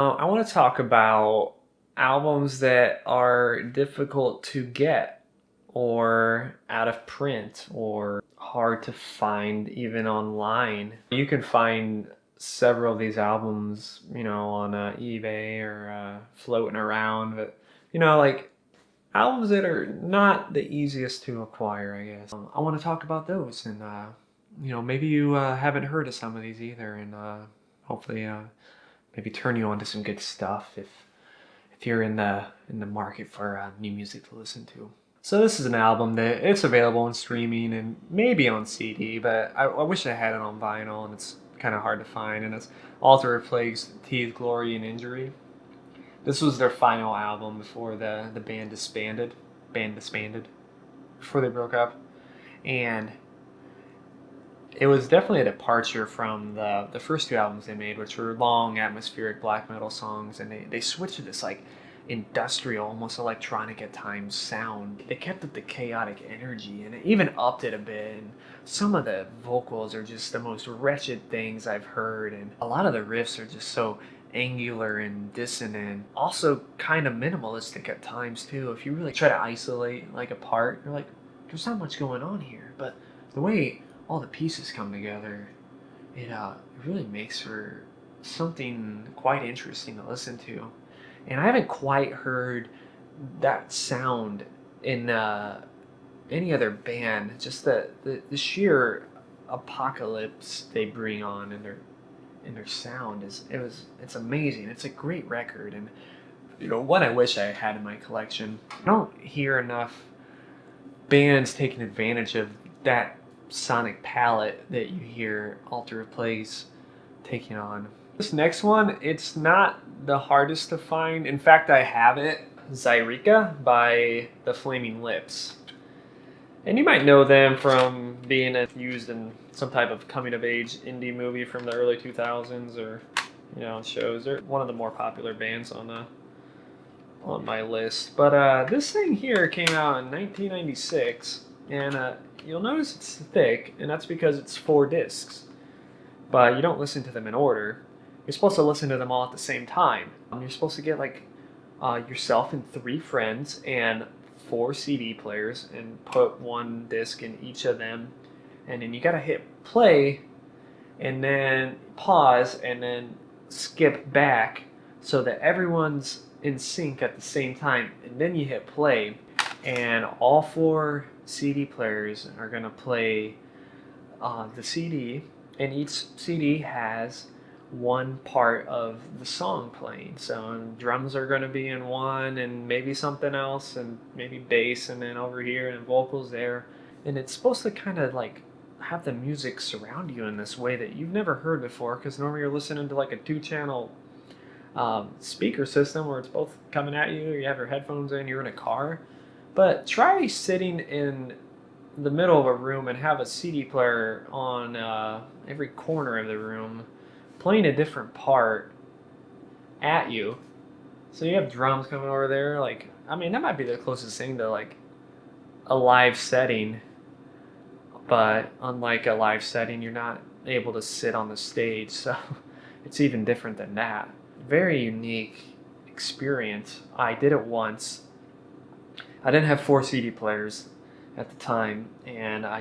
I want to talk about albums that are difficult to get or out of print or hard to find even online. You can find several of these albums, on eBay or floating around, but like albums that are not the easiest to acquire, I guess. I want to talk about those, and maybe you haven't heard of some of these either, and hopefully maybe turn you on to some good stuff if you're in the market for new music to listen to. So this is an album that it's available on streaming and maybe on CD, but I wish I had it on vinyl, and it's kind of hard to find. And it's Austere Plague's Teeth, Glory, and Injury. This was their final album before the band disbanded. Before they broke up, and it was definitely a departure from the first two albums they made, which were long, atmospheric black metal songs, and they switched to this like industrial, almost electronic at times sound. They kept up the chaotic energy and it even upped it a bit. And some of the vocals are just the most wretched things I've heard, and a lot of the riffs are just so angular and dissonant. Also kind of minimalistic at times too. If you really try to isolate like a part, you're like, there's not much going on here. But the way all the pieces come together, it really makes for something quite interesting to listen to. And I haven't quite heard that sound in any other band. Just the sheer apocalypse they bring on in their sound it's amazing. It's a great record, and one I wish I had in my collection. I don't hear enough bands taking advantage of that sonic palette that you hear Alter Plays taking on. This next one, it's not the hardest to find. In fact, I have it. Zaireeka by the Flaming Lips. And you might know them from being used in some type of coming-of-age indie movie from the early 2000s, or shows. They're one of the more popular bands on my list. But this thing here came out in 1996, and you'll notice it's thick, and that's because it's 4 discs. But you don't listen to them in order. You're supposed to listen to them all at the same time. You're supposed to get like yourself and 3 friends and 4 CD players and put 1 disc in each of them, and then you gotta hit play and then pause and then skip back so that everyone's in sync at the same time, and then you hit play, and all 4 CD players are gonna play the CD, and each CD has one part of the song playing. So drums are going to be in one, and maybe something else, and maybe bass, and then over here, and vocals there. And it's supposed to kind of like have the music surround you in this way that you've never heard before, because normally you're listening to like a 2-channel speaker system where it's both coming at you, you have your headphones in, you're in a car. But try sitting in the middle of a room and have a CD player on every corner of the room playing a different part at you. So you have drums coming over there, like, I mean, that might be the closest thing to like a live setting, but unlike a live setting, you're not able to sit on the stage, so it's even different than that. Very unique experience. I did it once. I didn't have 4 CD players at the time, and I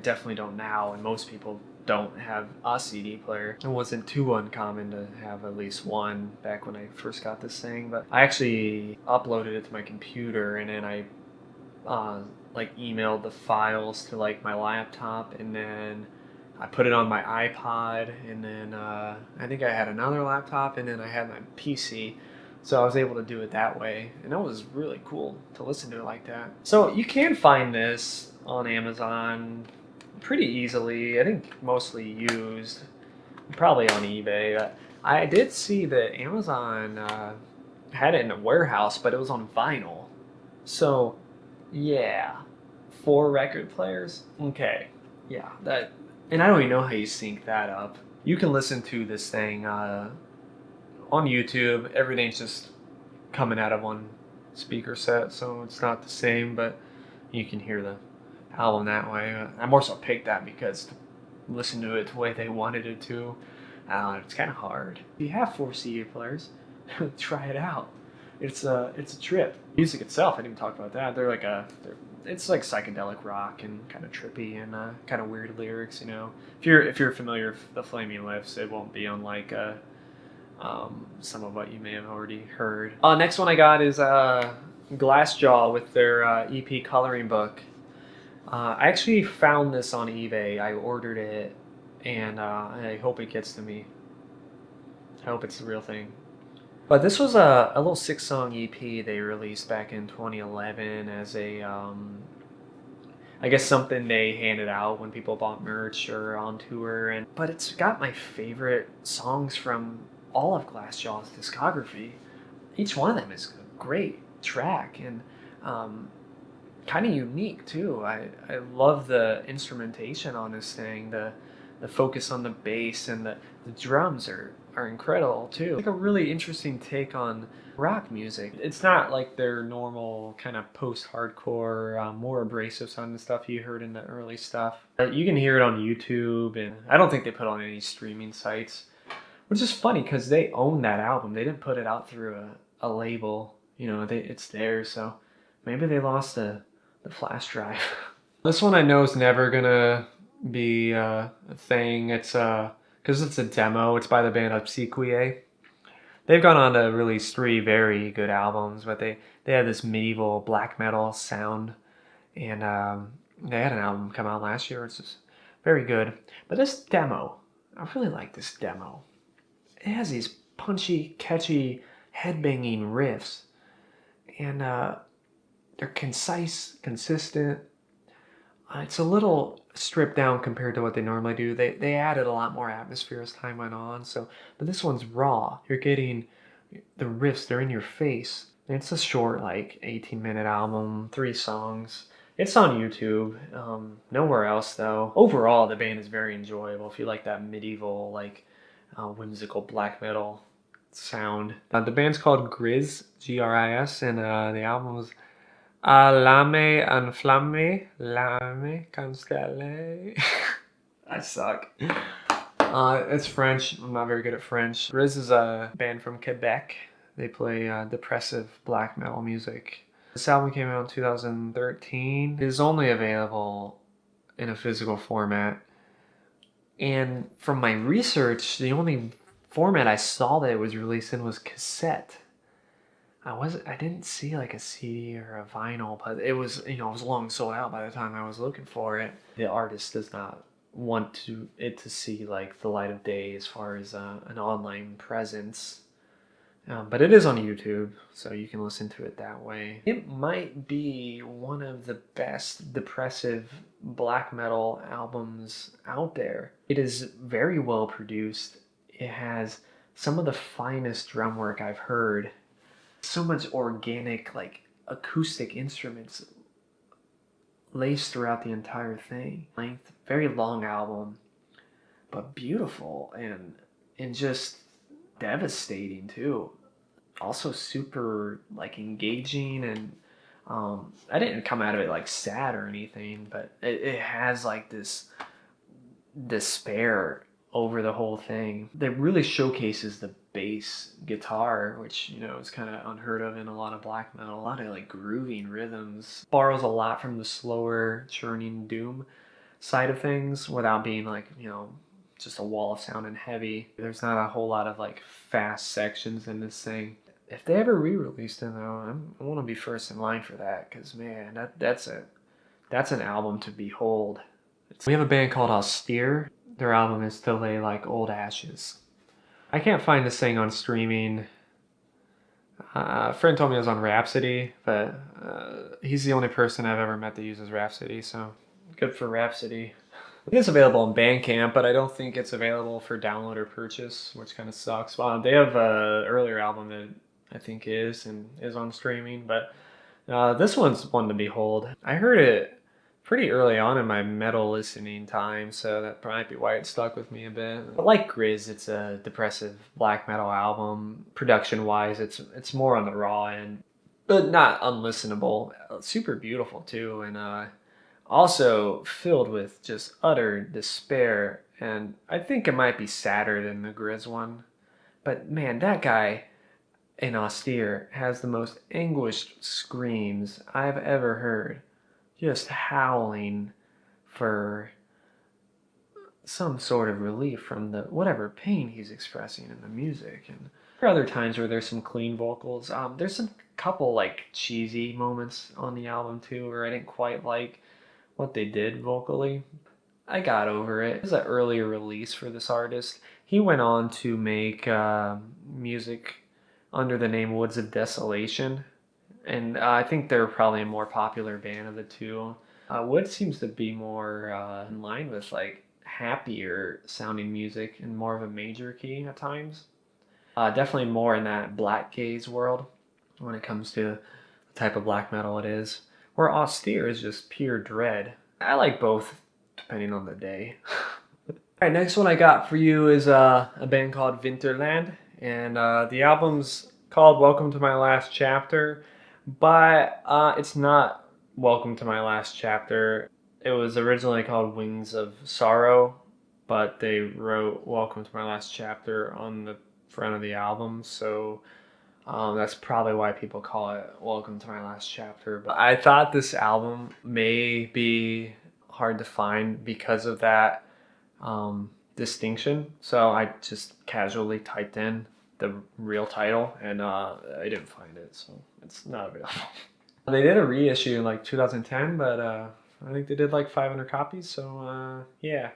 definitely don't now, and most people don't have a CD player. It wasn't too uncommon to have at least one back when I first got this thing, but I actually uploaded it to my computer, and then I like emailed the files to like my laptop, and then I put it on my iPod, and then I think I had another laptop, and then I had my PC. So I was able to do it that way, and that was really cool to listen to it like that. So you can find this on Amazon pretty easily. I think mostly used, probably on eBay. I did see that Amazon had it in a warehouse, but it was on vinyl. So yeah, 4 record players. Okay, yeah, that, and I don't even know how you sync that up. You can listen to this thing on YouTube. Everything's just coming out of one speaker set, so it's not the same, but you can hear the album that way. I more so picked that because to listen to it the way they wanted it to. It's kind of hard. If you have 4 CD players, try it out. It's a trip. Music itself, I didn't even talk about that. It's like psychedelic rock and kind of trippy and kind of weird lyrics. You know, if you're familiar with the Flaming Lips, it won't be unlike some of what you may have already heard. Next one I got is Glassjaw with their EP coloring book. I actually found this on eBay. I ordered it, and I hope it gets to me. I hope it's the real thing. But this was a little 6-song EP they released back in 2011 as a, I guess something they handed out when people bought merch or on tour. But it's got my favorite songs from all of Glassjaw's discography. Each one of them is a great track and kind of unique too. I love the instrumentation on this thing. The focus on the bass and the drums are incredible too. Like a really interesting take on rock music. It's not like their normal kind of post-hardcore, more abrasive sounding stuff you heard in the early stuff. You can hear it on YouTube, and I don't think they put it on any streaming sites, which is funny because they own that album. They didn't put it out through a label. You know, it's theirs, so maybe they lost the flash drive. This one I know is never gonna be a thing. It's because it's a demo. It's by the band Obsequiae. They've gone on to release 3 very good albums, but they have this medieval black metal sound, and they had an album come out last year, which is very good. But this demo, I really like this demo. It has these punchy, catchy, headbanging riffs, and they're concise, consistent. It's a little stripped down compared to what they normally do. They added a lot more atmosphere as time went on. But this one's raw. You're getting the riffs. They're in your face. It's a short, like 18-minute album, 3 songs. It's on YouTube. Nowhere else though. Overall, the band is very enjoyable. If you like that medieval, like whimsical black metal sound. The band's called Gris, Gris, and the album was enflammée, constellée. I suck. It's French. I'm not very good at French. Gris is a band from Quebec. They play depressive black metal music. This album came out in 2013. It is only available in a physical format. And from my research, the only format I saw that it was released in was cassette. I didn't see like a CD or a vinyl, but it was, it was long sold out by the time I was looking for it. The artist does not want it to see like the light of day as far as an online presence. But it is on YouTube, so you can listen to it that way. It might be one of the best depressive black metal albums out there. It is very well produced. It has some of the finest drum work I've heard. So much organic, like acoustic instruments laced throughout the entire thing. Length, very long album, but beautiful and just devastating too. Also super like engaging, and I didn't come out of it like sad or anything, but it has like this despair over the whole thing. That really showcases the bass guitar, which is kind of unheard of in a lot of black metal. A lot of like grooving rhythms. Borrows a lot from the slower churning doom side of things without being like just a wall of sound and heavy. There's not a whole lot of like fast sections in this thing. If they ever re-released it though, I want to be first in line for that, because man, that's an album to behold. We have a band called Austere. Their album is To Lay Like Old Ashes. I can't find this thing on streaming. A friend told me it was on Rhapsody, but he's the only person I've ever met that uses Rhapsody, so good for Rhapsody. I think it's available on Bandcamp, but I don't think it's available for download or purchase, which kind of sucks. Well, they have an earlier album that I think is on streaming, but this one's one to behold. I heard it pretty early on in my metal listening time, so that might be why it stuck with me a bit. But like Gris, it's a depressive black metal album. Production-wise, it's more on the raw end, but not unlistenable. Super beautiful too, and Also filled with just utter despair, and I think it might be sadder than the Gris one. But man, that guy in Austere has the most anguished screams I've ever heard. Just howling for some sort of relief from the whatever pain he's expressing in the music. And there are other times where there's some clean vocals. There's some couple like cheesy moments on the album too, where I didn't quite like what they did vocally. I got over it. It was an earlier release for this artist. He went on to make music under the name Woods of Desolation, and I think they're probably a more popular band of the two. Woods seems to be more in line with like happier sounding music and more of a major key at times. Definitely more in that black gaze world when it comes to the type of black metal it is. Where Austere is just pure dread. I like both depending on the day. Alright, next one I got for you is a band called Vinterland, and the album's called Welcome to My Last Chapter, but it's not Welcome to My Last Chapter. It was originally called Wings of Sorrow, but they wrote Welcome to My Last Chapter on the front of the album, so that's probably why people call it Welcome to My Last Chapter. But I thought this album may be hard to find because of that distinction. So I just casually typed in the real title and I didn't find it, so it's not available. They did a reissue in like 2010, but I think they did like 500 copies, so yeah.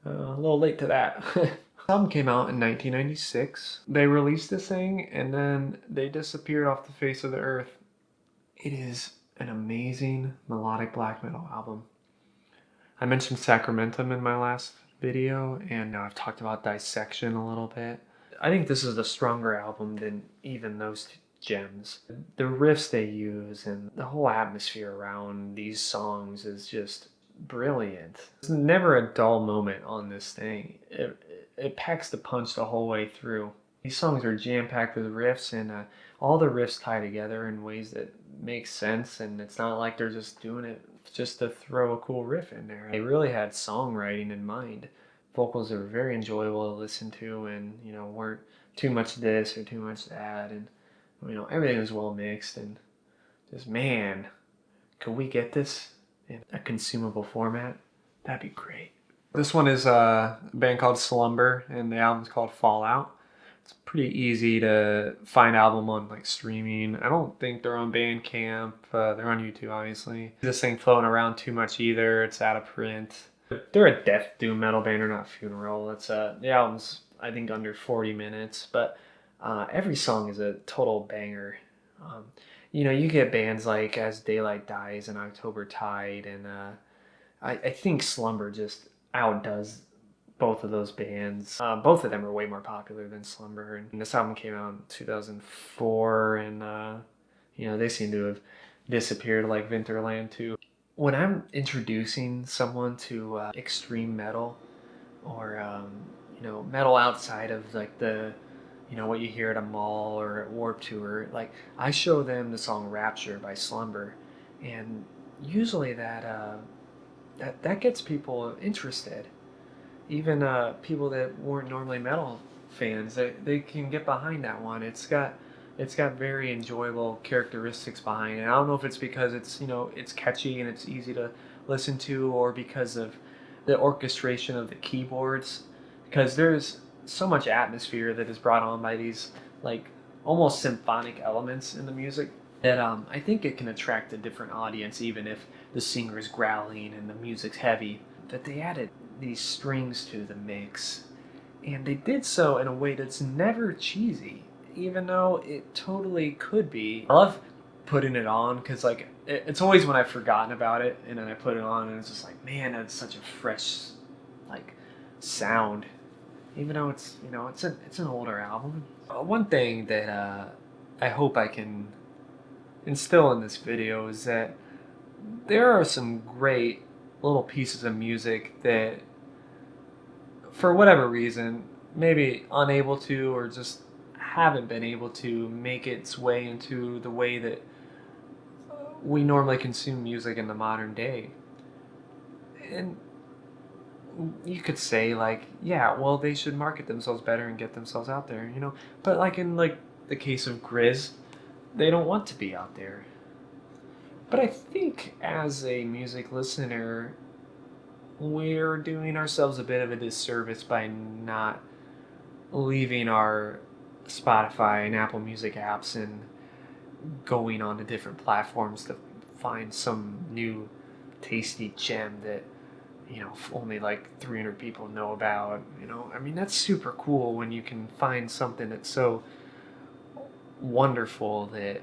A little late to that. The album came out in 1996. They released this thing and then they disappeared off the face of the earth. It is an amazing melodic black metal album. I mentioned Sacramentum in my last video, and I've talked about Dissection a little bit. I think this is a stronger album than even those gems. The riffs they use and the whole atmosphere around these songs is just brilliant. There's never a dull moment on this thing. It packs the punch the whole way through. These songs are jam-packed with riffs, and all the riffs tie together in ways that make sense, and it's not like they're just doing it just to throw a cool riff in there. They really had songwriting in mind. Vocals are very enjoyable to listen to, and weren't too much this or too much that, and everything was well mixed, and just, man, could we get this in a consumable format? That'd be great. This one is a band called Slumber, and the album's called Fallout. It's pretty easy to find album on like streaming. I don't think they're on Bandcamp. They're on YouTube, obviously. This ain't floating around too much either. It's out of print. They're a death doom metal band. They're not Funeral. It's the album's I think under 40 minutes, but every song is a total banger. You get bands like As Daylight Dies and October Tide, and I think Slumber just outdoes both of those bands. Both of them are way more popular than Slumber, and this album came out in 2004, and they seem to have disappeared like Vinterland too. When I'm introducing someone to extreme metal, or metal outside of like the what you hear at a mall or at Warped Tour, like I show them the song Rapture by Slumber, and usually that gets people interested. Even people that weren't normally metal fans, they can get behind that one. It's got very enjoyable characteristics behind it. I don't know if it's because it's catchy and it's easy to listen to, or because of the orchestration of the keyboards, because there's so much atmosphere that is brought on by these like almost symphonic elements in the music that I think it can attract a different audience, even if the singer is growling and the music's heavy. That they added these strings to the mix, and they did so in a way that's never cheesy, even though it totally could be. I love putting it on because like it's always when I've forgotten about it, and then I put it on and it's just like, man, that's such a fresh like sound, even though it's an older album. One thing that I hope I can instill in this video is that there are some great little pieces of music that, for whatever reason, maybe unable to, or just haven't been able to make its way into the way that we normally consume music in the modern day. And you could say like, yeah, well, they should market themselves better and get themselves out there, you know. But like in like the case of Gris, they don't want to be out there. But I think as a music listener, we're doing ourselves a bit of a disservice by not leaving our Spotify and Apple Music apps and going on to different platforms to find some new tasty gem that, you know, only like 300 people know about. You know, I mean, that's super cool when you can find something that's so wonderful that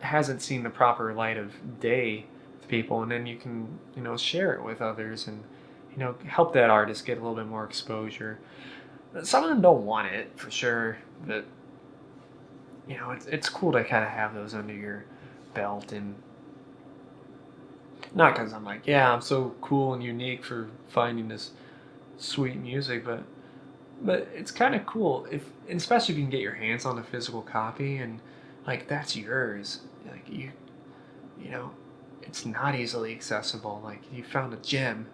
hasn't seen the proper light of day to people, and then you can, you know, share it with others and, you know, help that artist get a little bit more exposure. Some of them don't want it for sure, but you know, it's cool to kind of have those under your belt. And not because I'm like, yeah, I'm so cool and unique for finding this sweet music, but it's kind of cool if, especially if you can get your hands on a physical copy and like that's yours. Like you know, it's not easily accessible. Like you found a gem,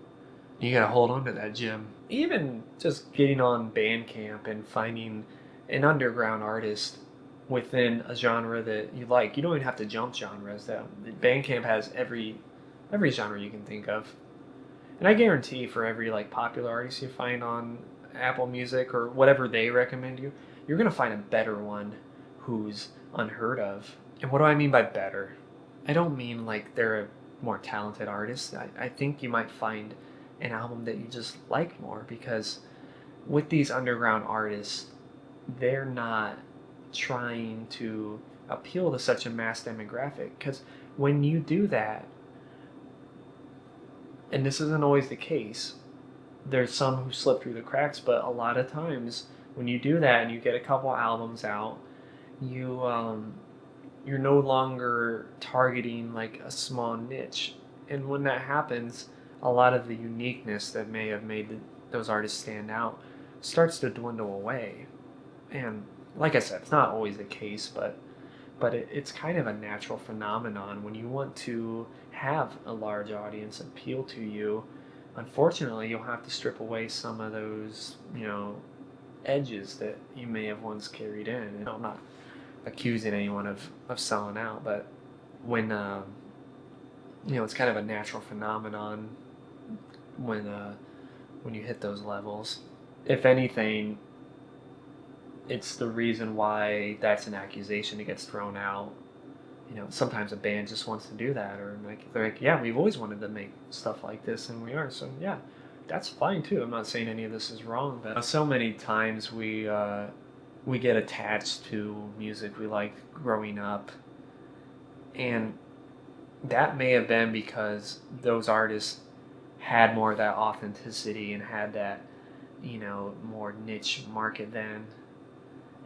you gotta hold on to that gem. Even just getting on Bandcamp and finding an underground artist within a genre that you like. You don't even have to jump genres. That Bandcamp has every genre you can think of. And I guarantee for every like popular artist you find on Apple Music or whatever they recommend you, you're gonna find a better one who's unheard of. And what do I mean by better? I don't mean like they're a more talented artist. I think you might find an album that you just like more because with these underground artists, they're not trying to appeal to such a mass demographic. Because when you do that, and this isn't always the case, there's some who slip through the cracks, but a lot of times when you do that and you get a couple albums out, you're no longer targeting like a small niche. And when that happens, a lot of the uniqueness that may have made those artists stand out starts to dwindle away. And like I said, it's not always the case, but it's kind of a natural phenomenon when you want to have a large audience appeal to you. Unfortunately, you'll have to strip away some of those, you know, edges that you may have once carried in. And I'm not accusing anyone of selling out, but when you know, it's kind of a natural phenomenon when you hit those levels. If anything, it's the reason why that's an accusation that gets thrown out. You know, sometimes a band just wants to do that, or like they're like, yeah, we've always wanted to make stuff like this, and we are. So yeah, that's fine too. I'm not saying any of this is wrong, but so many times we get attached to music we like growing up, and that may have been because those artists had more of that authenticity and had that, you know, more niche market then.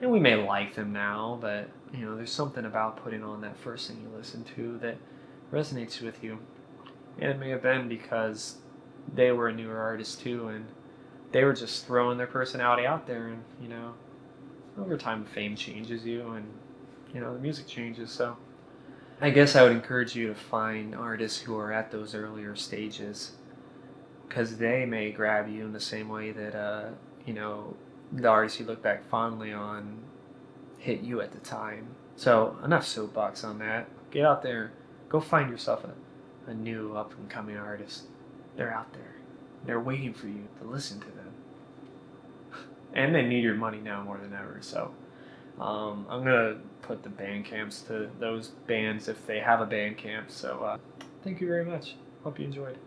And we may like them now, but you know, there's something about putting on that first thing you listen to that resonates with you. And it may have been because they were a newer artist too, and they were just throwing their personality out there. And you know, over time, fame changes you, and you know, the music changes. So I guess I would encourage you to find artists who are at those earlier stages, because they may grab you in the same way that you know, the artists you look back fondly on hit you at the time. So enough soapbox on that. Get out there, go find yourself a new up and coming artist. They're out there. They're waiting for you to listen to them. And they need your money now more than ever. So I'm gonna put the band camps to those bands if they have a band camp. So thank you very much. Hope you enjoyed.